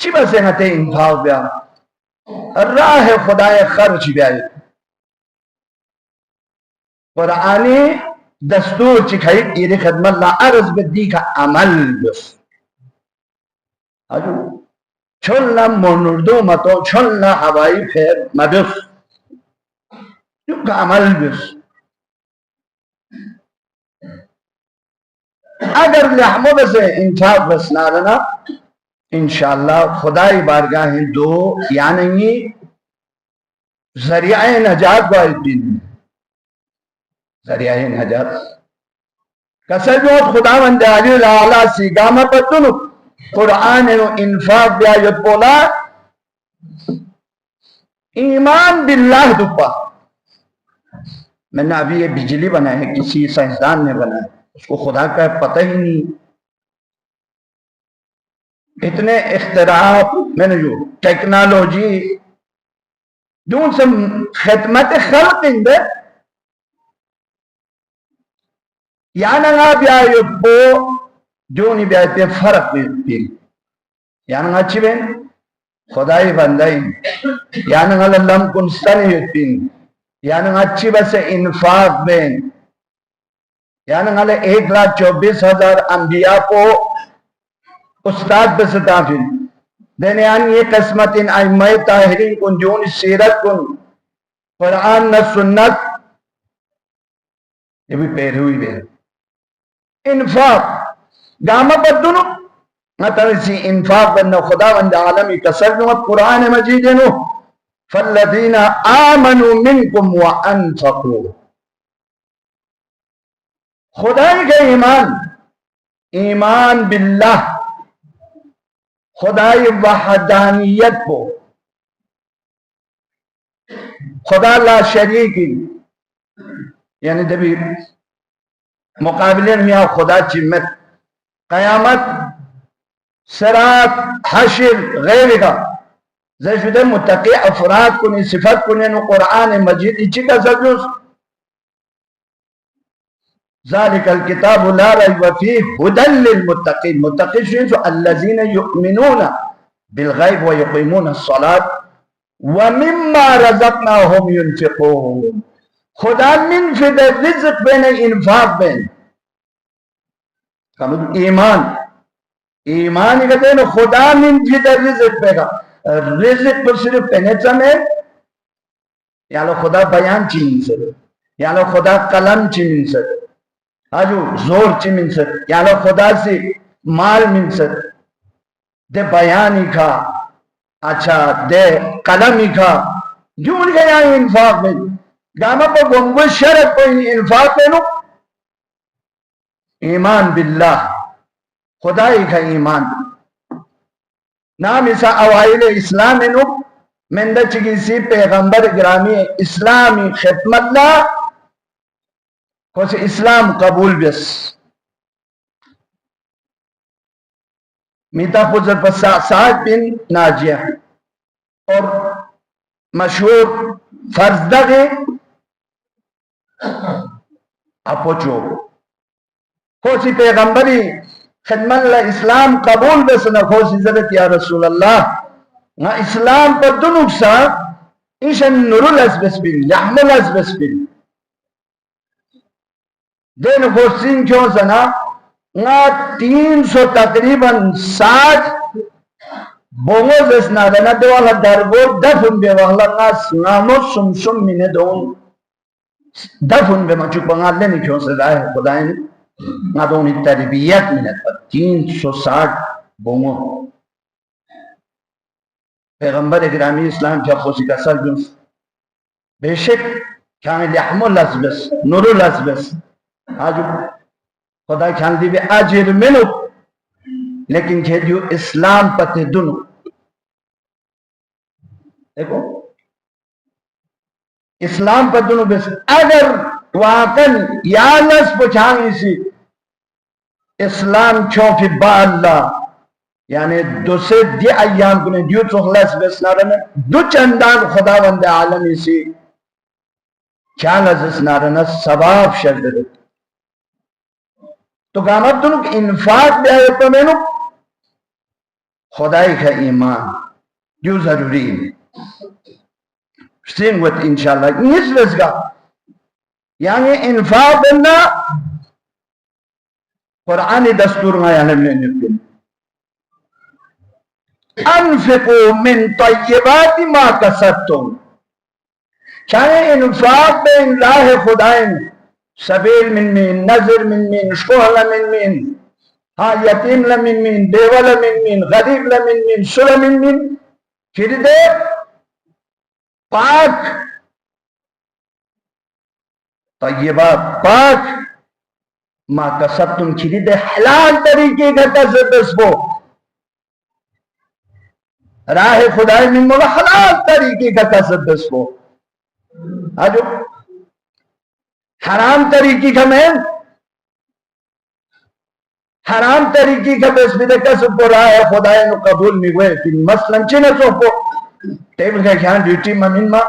چی بسه هته انفاق بیا راه خدای خرچ بیا قرآنی دستور چی خیلی ایری خدمت لا عرض بدی کا عمل بس آجو چون لا منردو متو چون لا هوایی پھر مدس جو کا عمل بس اگر لحمو بسے انفاق بس نارنا انشاءاللہ خدای بارگاہ دو یعنی ذریعہ نجات باید دین ذریعہ نجات کسر جو خدا من علی العالی سیگاما پتنو قرآن نو انفاق بیا یت بولا ایمان باللہ دپا میں نے ابھی یہ بجلی بنایا ہے کسی سائنسدان نے بنایا اس کو خدا کا پتہ ہی نہیں اتنے اختراعات میں نے جو ٹیکنالوجی دون سے خدمت خلق اندے یعنی نگا بیا یبو جونی بیا تے فرق بین یعنی نگا چی بین خدای بندائی یعنی نگا لم کنستانی بین یعنی نگا چی بس انفاق بین یعنی نگا 1,24,000 انبیاء کو استاد بس تافل دینے یعنی یہ قسمت ان ائمہ طاہرین کن جونی سیرت کن قرآن نہ سنت یہ بھی پیر ہوئی بین انفاق گاما بدنو نترسی انفاق بندہ خدا بندہ عالمی کسر نوت قرآن مجید نو فالذین آمنوا منکم وانفقوا خدای کا ایمان ایمان باللہ خدای وحدانیت کو خدا لا شریکی یعنی دبی مقابلین میں خدا چمت قیامت سرات حشر غیر کا زشد متقی افراد کنی صفت کنی نو قرآن مجید اچھی کا سجوز ذالک الکتاب لا ریب فیہ ہدی للمتقین متقی شوئن سو الذین یؤمنون بالغیب ویقیمون الصلاة ومما رزقناهم ينفقون خدا من فد رزق بین انفاق بین ایمان ایمان ہی کہتے ہیں خدا من فد رزق بے گا رزق پر صرف پہنچا میں یا لو خدا بیان چی من سر یا لو خدا قلم چی من سر آجو زور چی من سر یا لو خدا سے مال من سر دے بیانی کھا اچھا دے قلمی کھا جو ان کے یہاں انفاق بین گاما پر گنگو شرط کوئی انفاق بینو ایمان باللہ خدای کا ایمان نام اسا اوائل اسلام نو من دا چکی سی پیغمبر گرامی اسلامی خدمت لا خوش اسلام قبول بس میتا پوزر پر سعد بن ناجیہ اور مشہور فرزدغ اپوچو خوشی پیغمبری خدمت اللہ اسلام قبول بسنا خوشی زدت یا رسول اللہ نا اسلام پر دنوک سا ایشن نرول ازبس بین یحمل ازبس بین دین خوشین کیوں سنا نا 300 تقریباً 60 بونگو زسنا دنا دوالا درگو دفن بے والا نامو سم مینے دون دفن بے مچوک بنگال لینے کیوں سدا ہے خدای نے نا دونی تربیت منت پر 360 بونگو پیغمبر اکرامی اسلام کیا خوشی کا سر جنس بے شک کھانے لحمو لزبس نورو لزبس آجو خدا کھان دی بے آجر منو لیکن کہ جو اسلام پتے دنو دیکھو اسلام پر دنو بس اگر واقعاً یا لس پچھانگی سی اسلام چوفی با اللہ یعنی دو سے دی ایام کنے دیو چوخلس بس نارنے دو چندان خدا وند عالمی سی چالز نارنے ثواب شرد تو قامت دنو کہ انفاق بے آئے تو میں نو खुदाई का ईमान जो जरूरी है स्टिंग विद इंशाल्लाह निस्बत यानी इंफाक बनना कुरानी दस्तूर में यानी अनफिकू मिन तय्यबाति मा कसबतुम चाहे इंफाक में राह खुदाइन सबील मिन नजर मिन शुहल मिन हाँ यतीम मिन बेवल मिन गरीब मिन सुल मिन फिर दे पाक तय्यबात पाक मा कसबतुम फिर दे हलाल तरीके का कसब राह खुदाई में मोला हलाल तरीके का कसब दसको आज हराम तरीके का मैं हराम तरीके का बस भी कसब को राह खुदाई नो कबूल में हुए कि मसलन चिन सोपो टेबल का ख्याल ड्यूटी ममिन मा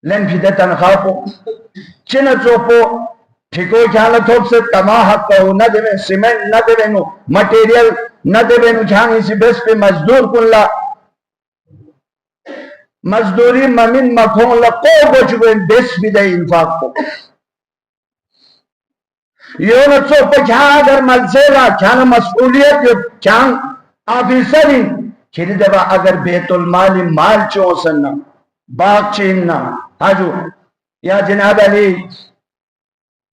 लेन फिदे तनख्वाह को चिन सोपो ठिको ख्याल थोप से कमा हक को न देवे सीमेंट न देवे नो मटेरियल न देवे नु ख्याल इसी बेस पे मजदूर कुल्ला मजदूरी ममिन मखों लको बचुए बेस भी दे इंफाक को यो न सो पे क्या अगर मलसेला क्या न मसूलियत जो क्या ऑफिसर खिर देवा अगर बेतुल माली माल चोसना बाग चीनना हाजू या जनाब अली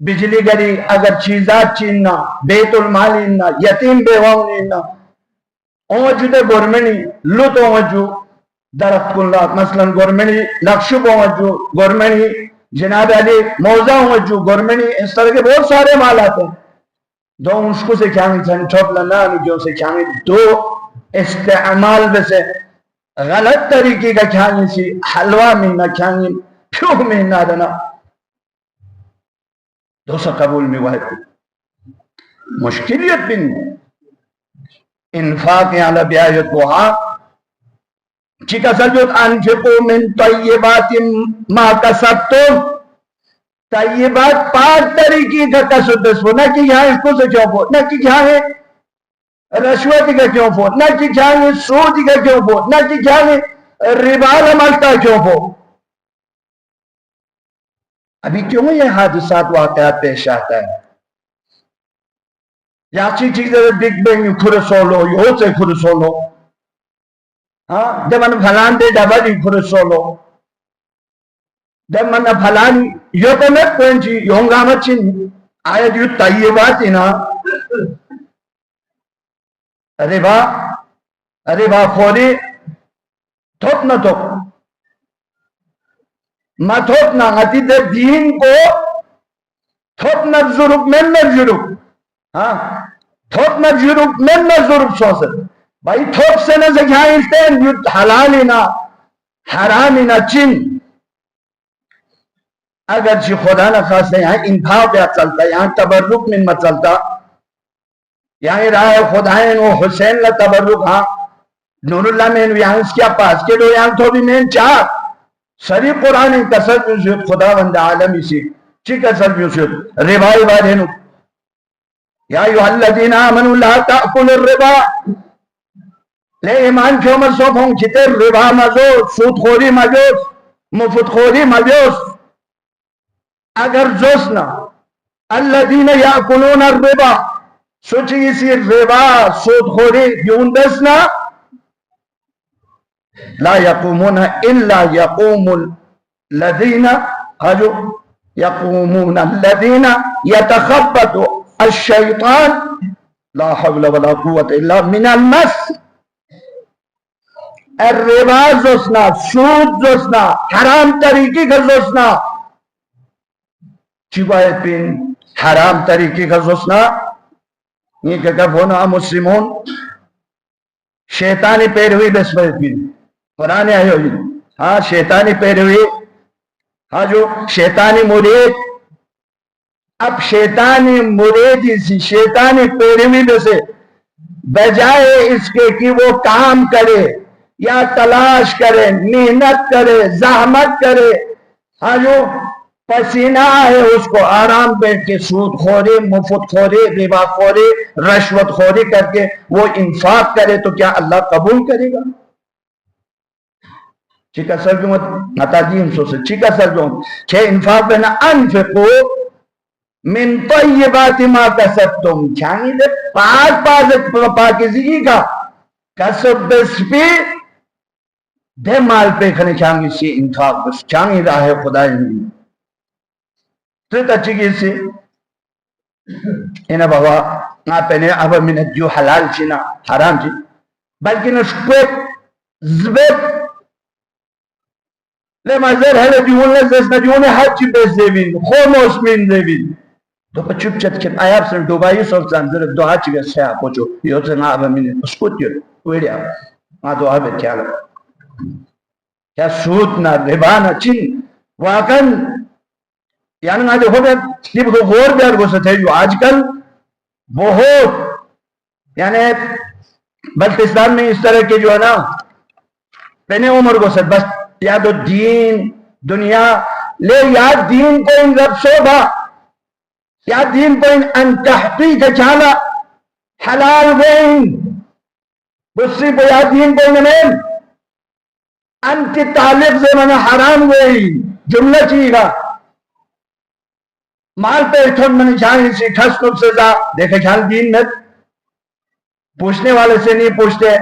बिजली गरी अगर चीजात चीनना बेतुल मालिना यतीम बेवाउनीना ओजुदे गोरमेनी लुत ओजु दरख्त कुल्ला मसलन गोरमेनी लक्षु ओजु गोरमेनी जनाब अली मौजा ओजु गोरमेनी इस तरह के बहुत सारे माल आते हैं दो उसको से क्या ठोपला ना जो से क्या दो इस्तेमाल में से गलत तरीके का क्या हलवा में ना क्या फ्यूग में ना देना दोसा कबूल में वह मुश्किलियत बिन इंफाक अला ब्यायत बुहा चिका सजोत अनफिकू मिन तय्यबाति मा कसबतुम तय्यबात पाक तरीके का कसब दसो ना कि यहाँ इसको से क्यों फो ना कि यहाँ है रश्वत का क्यों फो ना कि यहाँ है सूद का क्यों फो ना कि यहाँ है रिबा अमल का क्यों फो अभी क्यों ये हादसात वाकयात पेश आता है याची चीजें बिग बैंग खुद सोलो यो से खुद सोलो हाँ जब मन फलान दे डबल ही खुद सोलो जब मन फलान यो तो मैं कौन ची योंगा मचिन आया जो तय्यबात ना अरे वाह खोरी थोप न थोप मथोप ना अति दे दीन को थोप न जुरुक में न जुरुक हाँ थोप न जुरुक में न जुरुक सोचर भाई थोप से न जगह युद्ध हलाल ना हराम ना चिन अगर जी खुदा न खास यहाँ इंफाक या चलता यहाँ तबर्रुक में मत चलता यहाँ राह खुदाए वो हुसैन ला तबर्रुक हाँ नूरुल्लाह में यहाँ इसके पास के दो यहाँ तो भी मैं चाह सरी कुरान कसर यूसुफ खुदा बंदा आलम इसी ची कसर यूसुफ रिबाई वाले नु या अय्युहल्लज़ीना आमनू ला ताकुलुर रिबा ले ईमान क्यों मत सो फों चिते रिबा मजो सूदखोरी मजोस मुफ्तखोरी मजोस अगर जोसना अल्लज़ीना याकुलूना रिबा सोची इसी रिबा सूदखोरी यूं दसना ला यक़ूमुन इल्ला यक़ूमुल लज़ीना हजो यक़ूमुन लज़ीना यतखब्बतु अश-शैतान ला हौला वला कुव्वता इल्ला मिनल मस रिबा जोसना सूद जोसना हराम तरीके का जोसना चिबायत पिन हराम तरीके का जोसना ये क्या होना मुस्लिमों शैतानी पैरवी बसमत पिन पुराने आयो हाँ शैतानी पैरवी हाँ जो शैतानी मुरीद अब शैतानी मुरीद इसी शैतानी पैरवी में से बजाय इसके कि वो काम करे या तलाश करे मेहनत करे जहमत करे हाँ जो पसीना है उसको आराम बैठ के सूद खोरे, मुफ्त खोरे, रिबा खोरे, रश्वत खोरी करके वो इंफाक करे तो क्या अल्लाह कबूल करेगा? Jika sarjungot natajim sose jika sarjung ke infaq bena anfiqu min tayyibati ma kasabtum changi de पाकिज़गी का कसब बस्पी दे माल पे खने changi si infaq बस changi राह खुदा नहीं तो तचिगी से इन्हें बाबा ना पहने अब मैंने जो हलाल चीना हराम ची बल्कि न स्क्वेट ज़्वेट لما زال هلا جونا زسنا جونا حج بزيفين خمس من زيفين تو بچوب چت كت آياب سن دوبايو سلطان زر دعا چيگه سيا پوچو يوتر نا ابا من اسكوت يو ويريا ما دعا بتيالا يا سود نا ربا نا چين واقعا يعني نا देखो मैं सिर्फ और भी अर्गो से थे जो आजकल बहुत यानी बल्तिस्तान में इस तरह के जो है ना पहने उम्र को सर बस या तो दीन दुनिया ले या दीन को इन रब शोभा या दीन को इन अनतहकीक जाला हलाल वेन बुस्सी को या दीन को इन अंति तालिब से मैंने हराम वेन जुमला चीगा माल पे थोड़ मैंने जान से खस को सजा देखे ख्याल दीन में पूछने वाले से नहीं पूछते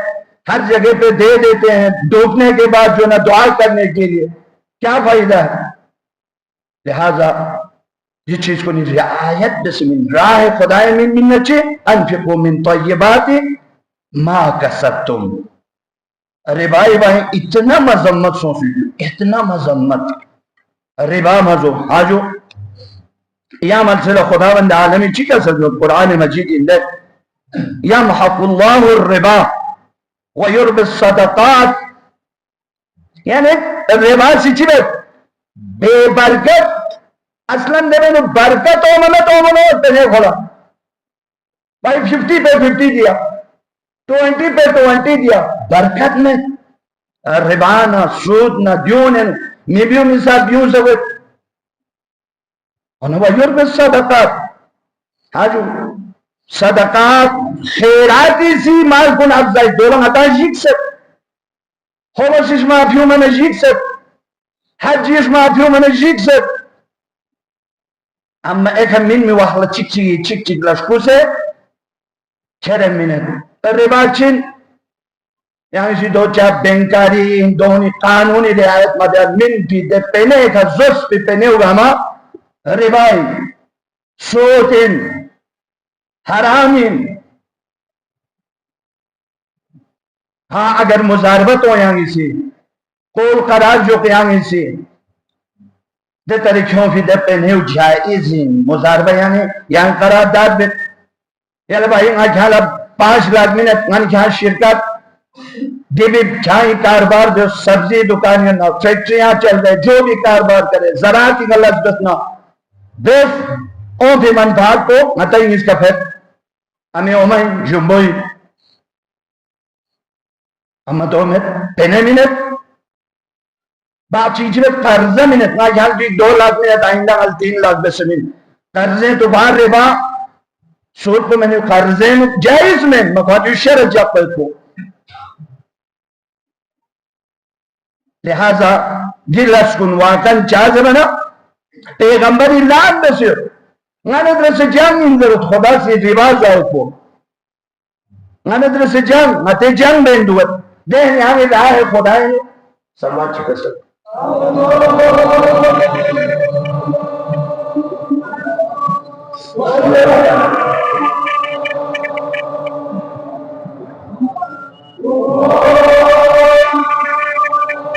हर जगह पे दे देते हैं डूबने के बाद जो ना दुआ करने के लिए क्या फायदा है? लिहाजा ये चीज को नहीं रियायत बिस्मिन राह खुदाए में मिन्नचे अनफिकु मिन तय्यबाति मा कसबतुम। अरे भाई भाई इतना मजम्मत सोच लीजिए इतना मजम्मत रिबा मजो आजो या मसला खुदावंद आलमी चिका सजो कुरान मजीद इंदे यमहकुल्लाहु रिबा वयुर्बि सदकात यानी रिबा सिचिबे बेबरकत असलन देवे नो बरकत तो मनो तने खोला भाई 50 पे 50 दिया 20 पे 20 दिया बरकत में रिबा ना सूद ना द्यून निबियो मिसा द्यून सब और वयुर्बि सदकात हाजू सदकात खैराती सी माल कुन अफजाई दोलन अता जिक्सत होमसिस माफियो मन जिक्सत हजिस माफियो मन जिक्सत amma eka min mi wahla chik lashkuse chere minute ribachin yani si do cha benkari doni kanuni riayat madar min pi de pene ka zos pi pene ugama ribai sotin haramin हाँ अगर मुजारबत हो यहाँ से कोल करार जो के यहाँ से दे तरीकों फिर दे पे नहीं जायज़ मुजारबा यहाँ करारदार बे यार भाई यहाँ 5 लाख मिनट यहाँ शिरकत दिवी चाहे कारोबार जो सब्जी दुकान ना फैक्ट्रियां चल रहे जो भी कारोबार करे जरा की गलत दसना देश ओ भी मनफात को मतलब इसका फिर हमें ओमें जुम्बोई हम तो में पहले मिनट बात चीज में कर्जा मिनट ना यहाँ भी 2 लाख मिनट आइंदा कल 3 लाख बस मिनट कर्जे तो बाहर रिबा सूद पे मैंने कर्जे में जायज में मफादी शरत जा पर को लिहाजा गिलस कुन वाकन चाज बना पैगंबर इलाम बसे गाने तरह से जंग इंदर खुदा से रिवाज आओ को गाने तरह से जंग मते जंग बेंदुवत देह यहाँ में रहा है खुदा है समाज का सब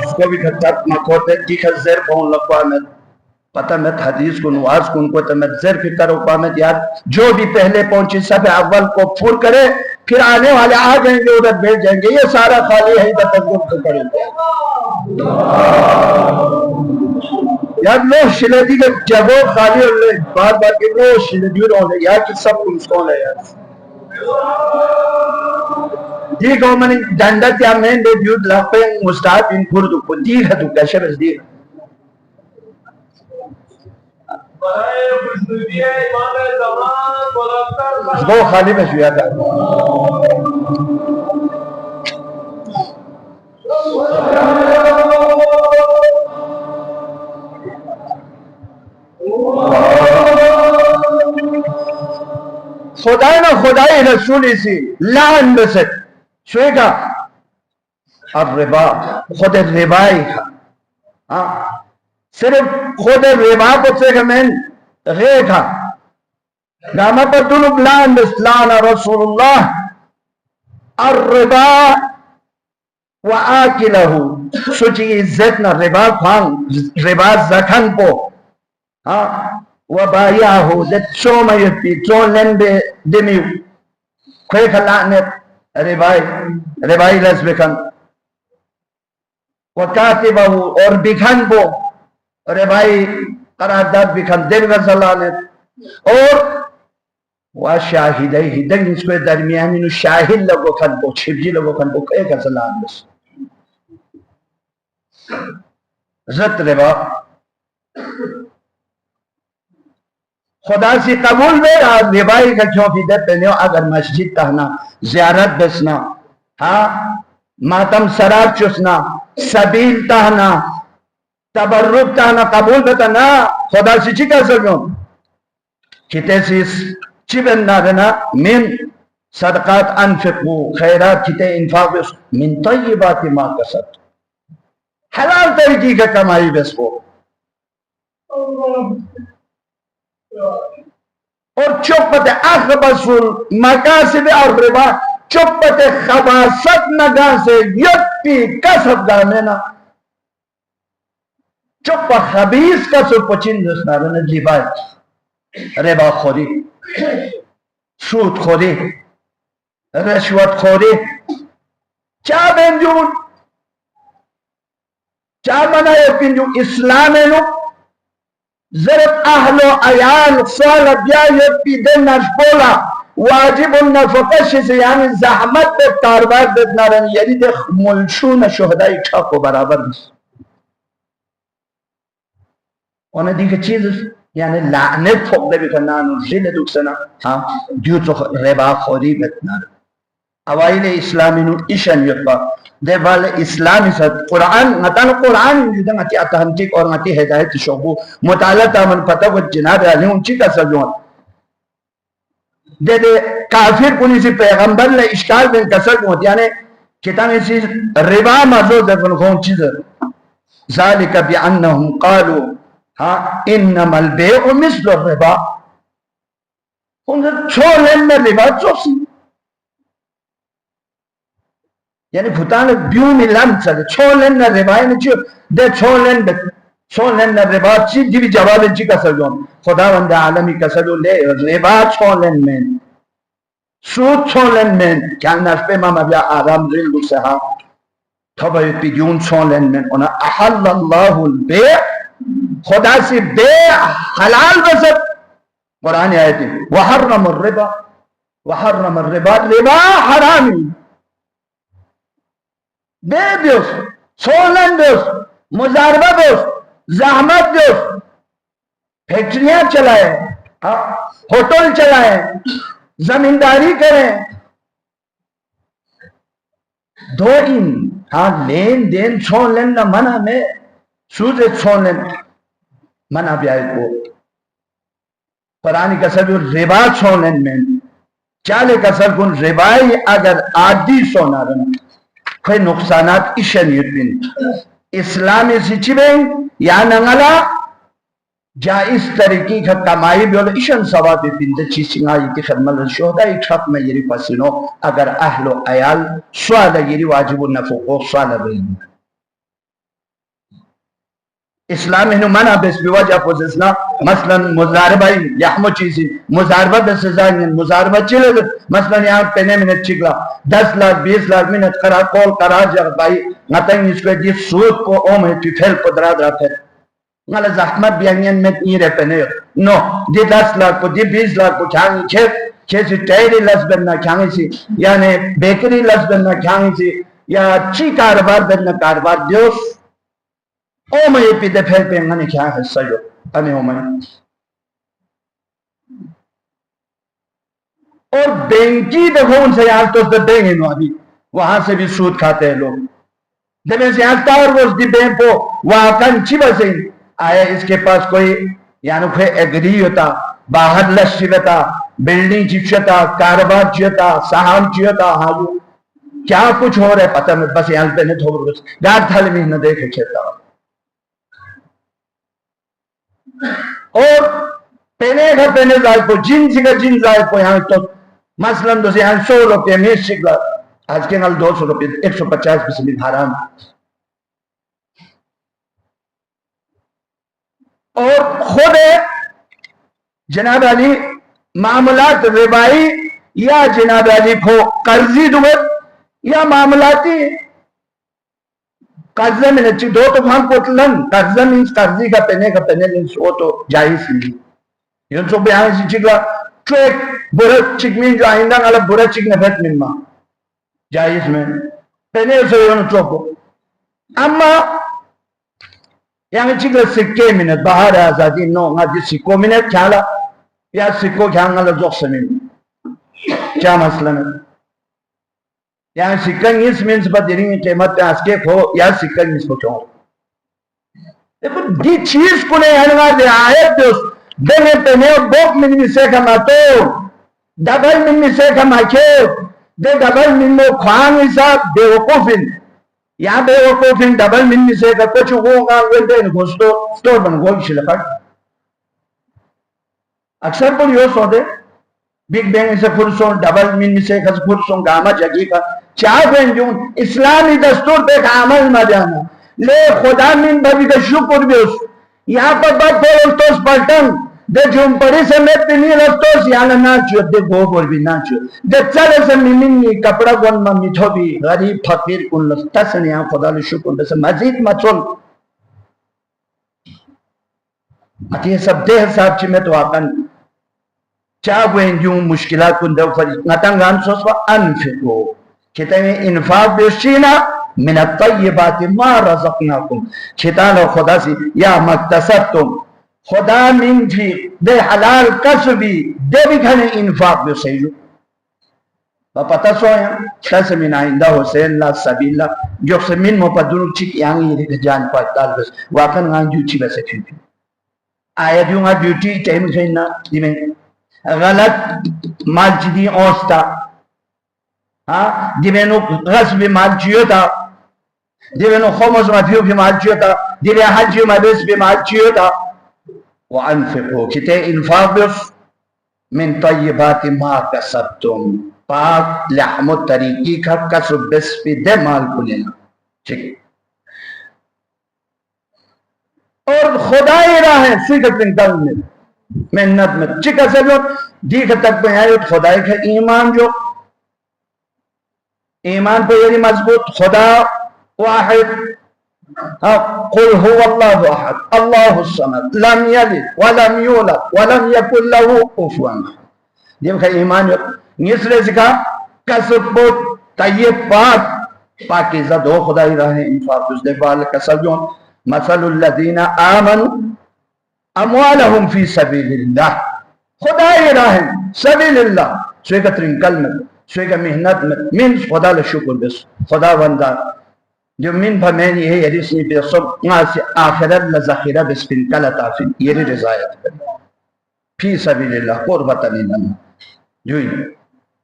उसको भी खत्म मकोते की खजर पहुंच लगवा में पता मैं हदीस को नवाज को उनको तो मैं जर फिक्र उपा में यार जो भी पहले पहुंचे सब अव्वल को फूल करे फिर आने वाले आ जाएंगे उधर बैठ जाएंगे ये सारा खाली है तकल्लुफ करेंगे यार लो शिलेदी के जगह खाली और बार बार के लो शिलेदी रोने यार कि सब कुछ कौन है यार दी को मैंने डंडा क्या मैं दे ब्यूट लापे मुस्ताद इन खुर्द को दी है तू कैसे बस दी दो खाली में शुया था खुदाई ना खुदाई रसूल इसी लान बसत शुएगा अब रिबा खुद रिबाई हाँ सिर्फ खुद रिबा को से मैं रेखा नामा पर दुनुब लान बस लान रसूलुल्लाह अर्रिबा व आकिलहु सुची इज्जत ना रिबा खान रिबा जखन को हाँ व बायाहु दे चोमा युति चोलन बे दिमी कोई खलाने रिबाई लस बेखन व कातिबहु और बिखन बो रिबाई करारदाद बिखन देव गजलाने और वह शाहिदई हिदन इसके दरमियान इन शाहिद लोगों खन बो छिपजी लोगों खन बो कई गजलान बस जत रिबा खुदा से कबूल में रिबाई का क्यों भी दे पहने अगर मस्जिद तहना ज़ियारत बसना हाँ मातम सराब चुसना सबील तहना तबर्रुक तहना कबूल बतना खुदा से चिका सको किते से चिबन ना देना मिन सदकात अनफिकु खैरात किते इन्फाक मिन तय्यिबात मा कसब हलाल तरीके का कमाई बस को और चुपत अखबसुल मकासिब और रिबा चुपत खबासत नगा से यत्ती कसब गाने ना चुप खबीस कसब पचिन दसना रने जिबाई रिबा खोरी सूद खोरी रिश्वत खोरी चा बेंजून चा मना ये पिंजू इस्लाम है नु ज़रब अहलो अयाल साल ब्या ये पीदे नशपोला वाजिब नफकश से यानी ज़हमत पे कारबार देना रन यानी दे मुल्शून शुहदाई ठाको बराबर उन्हें दी की चीज़ यानी लाने फोक दे भी करना नुज़िले दुखसना हाँ जो तो रिबा खोरी बेतना अवाइले इस्लामी नु इशन युक्ता देवाल इस्लामी सद कुरान नतान कुरान जिधर ngati authentic और ngati हिदायत शोबू मुताला तामन पता वो जिनाब आने उनकी का सजोन दे काफिर पुनी से पैगंबर ले इश्काल बिन कसर होती यानी किताब से रिबा मौजूद है बन कौन चीज़ ज़ालिका बिअन्नहुम क़ालू हाँ इन्नमल बेउ मिस्लु रिबा उनसे छोलें में रिबा चोसी यानी भूतान ब्यू मिलान चले छोलें न रिबाई न चो दे छोलें न रिबा चीज़ भी जवाब इंची का सजोन खुदा वंदे आलमी का सजो ले रिबा छोलें में सूद छोलें में क्या नस्पे मामा बिया आराम रिल दुसे हाँ थोड़ा ये पिजून छोलें में उन्हें अहल्लल्लाहुल बे खुदा से बे हलाल बसत कुरान आयत है वहर्रमर रिबा रिबा हरामी बे दोस सोलन दोस मुजारबा दोस ज़हमत दोस फैक्ट्रियां चलाए होटल चलाए जमींदारी करें दो इन हाँ लेन देन छोड़ लेना मना में सूद छोड़ लेना मना ब्याह को कुरान का सब रिबा छोड़ लेन में चाले का सब गुण रिबाई अगर आदि सोना रना कोई नुकसानात इशन युद्ध इस्लामी सिचीबें या नंगला जाइज तरीके का कमाई भी और इशन सवाब बिंदे चीज़िंगा ये खदमत शोधा इच्छाक में ये पसीनो अगर अहलो अयाल स्वाद ये वाजिब नफ़ो स्वाद बिल्कुल इस्लाम इन्हें मना बेस बिवाजा पोजिसना मसलन मुजारबाई याहमो चीज़ी मुजारबा बेस जाएंगे मुजारबा चिले मसलन यहाँ पेने मिनट चिकला 10 लाख 20 लाख मिनट करा कॉल करा जब भाई नतंग इसके जी सूद को ओम है टिफेल को दरा दराते ngala zahmat biangyan met ni repene no di 10 lakh को di 20 लाख को changi che si tayri lasben na changi si yani bakery lasben na changi si ya chi कारोबार ben na कारोबार dios o mai pide phel pe ngani kya hai sayo ane o mai और बैंकी देखो उनसे यहाँ तो देंगे no अभी वहां से भी सूद खाते हैं लोग। जब से यहाँ टावर वो बैंक को वहां का बसे आया इसके पास कोई यानी कोई एग्री होता बाहर लश्यता बिल्डिंग चिपता कारोबार चियता साहब चियता हाजू क्या कुछ हो रहा है पता नहीं बस यहाँ पे थोड़ा कुछ गाठ थाली में न देखे खेता और पहने का पहने जाए को जिन का जिन जाए को यहाँ तो मसलन तो यहाँ 100 रुपये में शिकला आज के नाल 200 रुपये 150 पैसे भी हराम और खुद जनाब अली मामलात रिबाई या जनाब अली को कर्जी दुबत या मामलाती कर्जा में दो तो भाग कोटलन कर्जा मीन्स कर्जी का पहने मीन्स वो तो जायज नहीं ये तो बयान से चिकला ट्रेक बुरा चिक मीन जो आइंदा वाला बुरा चिक ने भेट मीन मा जायज में पहने से ये तो अम्मा yang cikgu sikke minat bahar azadi no ngaji sikko minat khala ya sikko khanga la jok samin क्या मसला है यहाँ सिक्कन इस मीन्स बदली कीमत आस्के खो या सिक्कन इस बचो देखो दी चीज को ने हलवा दे आयत दोस्त देने पे ने बोक मिन से कमा तो डबल मिन से कमा के दे डबल मिन में खान हिसाब दे वो कोफिन यहाँ पे वो कोफिन डबल मिन से का कुछ होगा वेंदे न घोsto स्टोर बन गोल शिलकर अक्सर पर यो सोदे बिग बैंग से फुरसों डबल मिन से का फुरसों गामा जगी का चार बेंजून इस्लामी दस्तूर पे अमल में जाना ले खुदा मिन बबी का शुक्र भी उस यहाँ पर बात बोल तो स्पष्टन दे झुमपड़ी से मैं पिनी रस्तोस याना ना चुत दे गोबर भी ना चुत दे चले से मिमिनी कपड़ा गोन में मिठो भी गरीब फकीर कुन लस्ता से यहाँ खुदा ले शुक्र बस मजीद मचुल अति सब देह साहब ची में तो आकन चाबें यूं मुश्किलात कुन दो फरी नतंगान सोचवा अनफिको कहते हैं इन्फाक बेशीना मिनत तय्यबात मा रज़क़नाकुम कहता खुदा से या मक्तसबतुम खुदा मिन भी दे हलाल कसबी दे भी घने इन्फाक बे सही पता सो है कस मिन आइंदा हुसैन ला सबीला जो से मिन मोपदुन चिक यांग ये जान पाताल बस वाकन गां ड्यूटी बस थी आया दूंगा ड्यूटी टाइम से ना दिमें गलत मालची औस्ता हाँ दिमेनो गस्ब मालचियोता दिमेनो खमस माफियो भी मालचियोता दिले हज मदस भी मालचियोता वअनफिकू किते इन्फाक मिन तय्यबात मा कसबतुम पाक लहम तरीकी का कसब बस पे दे माल को लेना ठीक और खुदाई राह है सिगत निकल में मेहनत में चिक असल दीख तक में है खुदाई का ईमान जो ईमान पे यदि मजबूत खुदा वाहिद कुल हुवल्लाहु अहद अल्लाहुस समद लम यलिद वलम यूलद वलम यकुल लहू कुफुवन देखा ईमान निसरे सिखा कसब तय्यब पाक पाकीज़ा दो खुदाई रहे इंफाक उस देखभाल कसब जो मसलुल लज़ीना आमनु अमवालहुम फी सबीलिल्लाह खुदाई रहे सबीलिल्लाह स्वेगा त्रिंकल में स्वेगा मेहनत में मीन खुदा ले शुक्र बस खुदा बंदा जो मिन भमेन ये यदिसनी पे सब से आखिरत ल ज़खीरा बस त्रिंकल ताफिन ये रिज़ायत फी सबीलिल्लाह कुर्बतन लिल्लाह जुई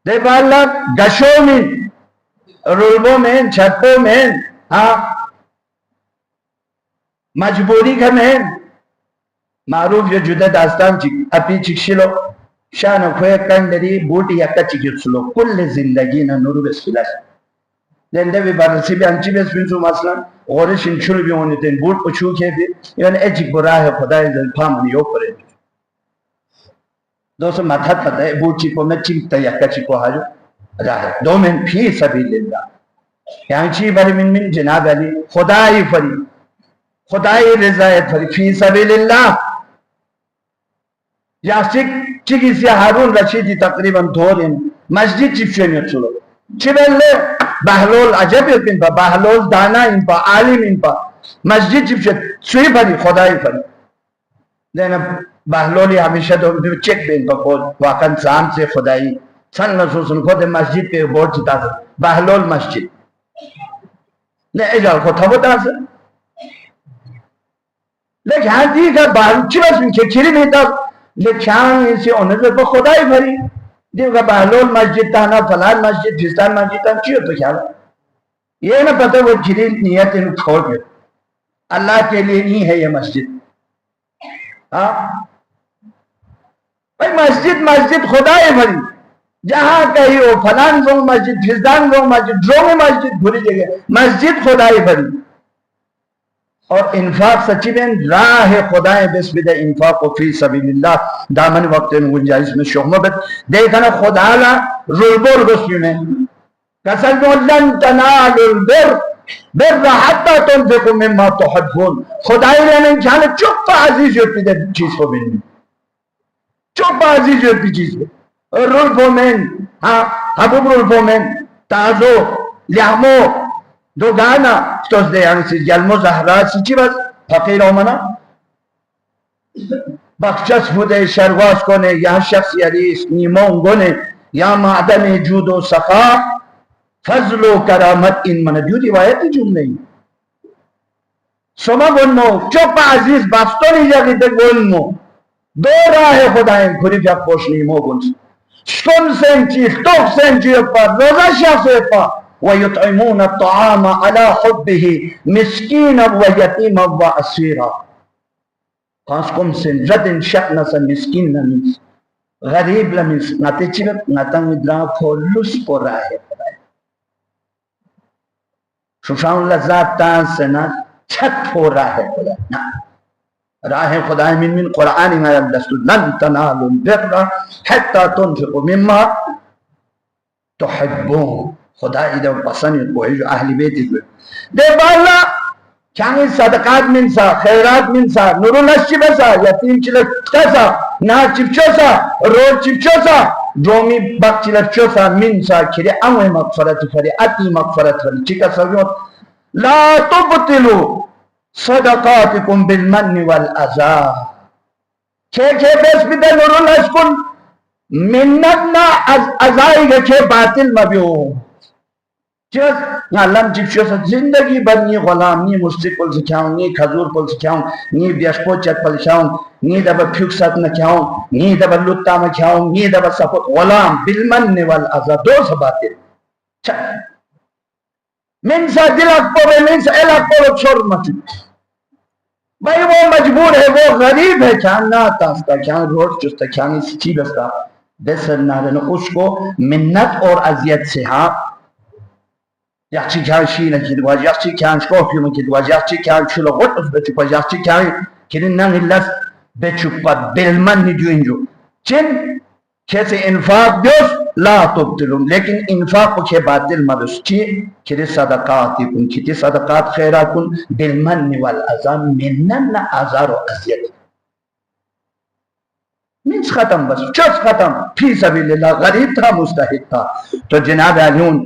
देखभाल गशो में रुलबों में छतों में हाँ मजबूरी का में मारूफ जो जुदा दास्तान अपनी चिक्शिलो शान खोए कंडरी बूटी यक्का चिकित्सलो कुल जिंदगी ना नूर बेस्पिलास लेंदे भी बारसी भी अंची बेस्पिंसु मसलन और शिंचुल भी होने थे बूट पछू के भी यानी एजिक बुरा है खुदाई जल्फा मन योग करे दोस्तों माथा पता है बूट चिको में चिंता यक्का चिको हाजो राह दो में फी सबीलिल्लाह यहाँ ची बारी मिन जनाब अली खुदाई फरी खुदाई रिज़ायत फरी फी सबीलिल्लाह या चिकित्सा हारून रशीदी तकरीबन 2 दिन मस्जिद चिपचे में चलो चिबेले बहलोल अजब पिन पा बहलोल दाना इन पा आलिम इन पा मस्जिद चिपचे सुई भरी खुदाई फरी देना बहलोली हमेशा तो चेक बेन पा वाकन जान से खुदाई सन रसूल खुद मस्जिद के बोर्ड चिता बहलोल मस्जिद ने इधर को था बता से लेकिन हाँ जी का बालची बस उनके चिरी नहीं था लेकिन इसे उन्हें तो खुदा ही भरी देखा बहलोल मस्जिद था ना फलान मस्जिद फिस्तान मस्जिद था क्यों तो क्या ये ना पता वो चिरी नियत इन छोड़ गए अल्लाह के लिए नहीं है ये मस्जिद। हाँ भाई मस्जिद मस्जिद खुदा ही भरी जहां कहीं हो फलान गो मस्जिद फिस्तान गो मस्जिद जो में मस्जिद भूली जगह मस्जिद खुदा ही भरी। और इंफाक सच्ची में राह खुदाए बिस्मिल्ला इंफाक फी सबीलिल्लाह दामन वक्त में गुंजाइश में शोहमत देखा ना खुदा ला रुलबोल गुस्ली में कसम लन तनालुल बिर हत्ता तुनफिकू मिम्मा तुहिब्बून खुदाई ने जाने चुप अजीज होती है चीज को बिन चुप अजीज होती चीज को रुलफोमेन हाँ हबूब रुलफोमेन ताजो लियामो Dogana stos de yansi gelmo zahra sichibas fakir olmana bakças bude şervas kone ya şahsiyaris nimon gone ya maden judo safa fazlo karamat in mana diyor rivayet cümleyi soma gonmo çok aziz bastoni jagite gonmo do rahe khudaen khuri jak poshni mo gon shkon senchi tok senchi pa roza shafse pa ويطعمون الطعام على حبه مسكينا ويتيما واسيرا خاصكم سن جدن شأن سن مسكين نمس غريب لمس نتيجه نتان مدرا فولوس قراه सुशान लज़्ज़ात सना छत हो रहा है खुदा ना राह खुदा मिन कुरान में दस्तूर लन तनालुल बिर्रा हत्ता तुनफिकू मिम्मा तुहिब्बून खुदा इधर पसंद को है जो अहली बेत है दे बाला चांगे सदकात मिनसा खैरात मिनसा नूरुल अश्बसा यतीम चिलकसा ना चिपचोसा रोड चिपचोसा जोमी बक चिलकचोसा मिनसा खिरे अमय मगफरत फरे अति मगफरत फरे चिका सजो ला तुबतिलु सदकातिकुम बिल मन्नि वल अज़ा के बेस बिदा नूरुल अश्कुन मिन्नत ना अज़ाई के बातिल मबियो चेस नालम चिपचोस जिंदगी भर नी गुलाम नी मुश्तिक पल सिखाऊं नी खजूर पल सिखाऊं नी ब्याशपो चट पल सिखाऊं नी दब फ्युक्सत न खाऊं नी दब लुत्ता में खाऊं नी दब सपोत गुलाम बिलमन वल अज़ा दो सबाते मिन सा दिलक पोवे मिन सा इलक पोवे छोड़ मत भाई वो मजबूर है वो गरीब है क्या ना तास्ता क्या रोड चुस्ता क्या नी सिची बस्ता बेसर ना देना उसको मिन्नत और अजियत से हाँ yaxshi kashina kidwaj yaxshi kash kofium kidwaj yaxshi kash lo gotos bechupa yaxshi kash kidinnan illas bechupa belman ni diunjo chin kese infaq dios la tubtilum lekin infaq ke batil madus chi kide sadaqatikum kide sadaqat khairakun bilman wal azam minnan azar wa azyad min khatam bas chas khatam fi sabilillah gharib tha mustahid tha to janab aliyun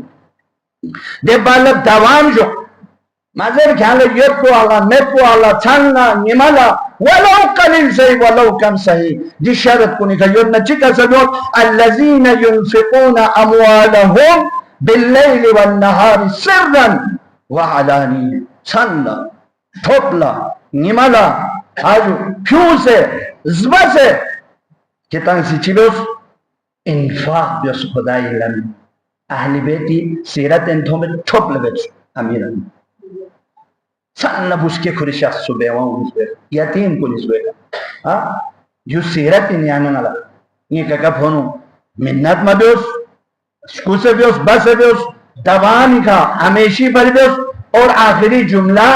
de balab davam jo mazar khale yetpo ala mepo ala channa nimala walau qalil say walau kam sahi di sharat kuni kayon na chika sabot allazina yunfiquna amwalahum bil layli wan nahari sirran wa alaniya channa thopla nimala aju fyuse zbase ketan si chibos infaq bios khudai lam ahli beti sirat enthom chop lebet amiran sanna buske khuri shakhs bewa unse yatim pulis be ha jo sirat yani nala ni kaga phonu minnat mabios skuse bios bas bios dawani ka hameshi parbios और आखिरी जुमला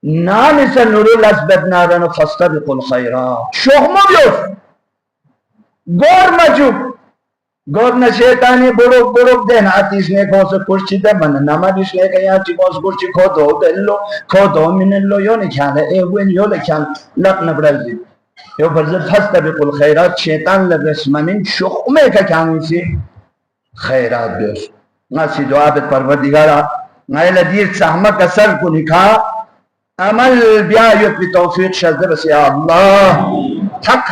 नाम से नूरुल असबद नारन फस्तबिकुल खैरात शोहमबियोस गोर मजुब गोर न शैतानी बुरुक बुरुक देन आतिश ने को से कुर्सी दे मन नमादिश ने कया चिकोस कुर्सी खो दो मिनलो यो ने ख्याल है ए wen यो ले ख्याल लक न ब्राजी यो फर्ज फस्तबिकुल खैरात शैतान लबस ममिन शुखमे का ख्याल से खैरात बियोस नासी दुआ बे परवरदिगारा नाइल दीर सहमा कसर को निखा अमल बिया यो तौफीक शज़र से अल्लाह थक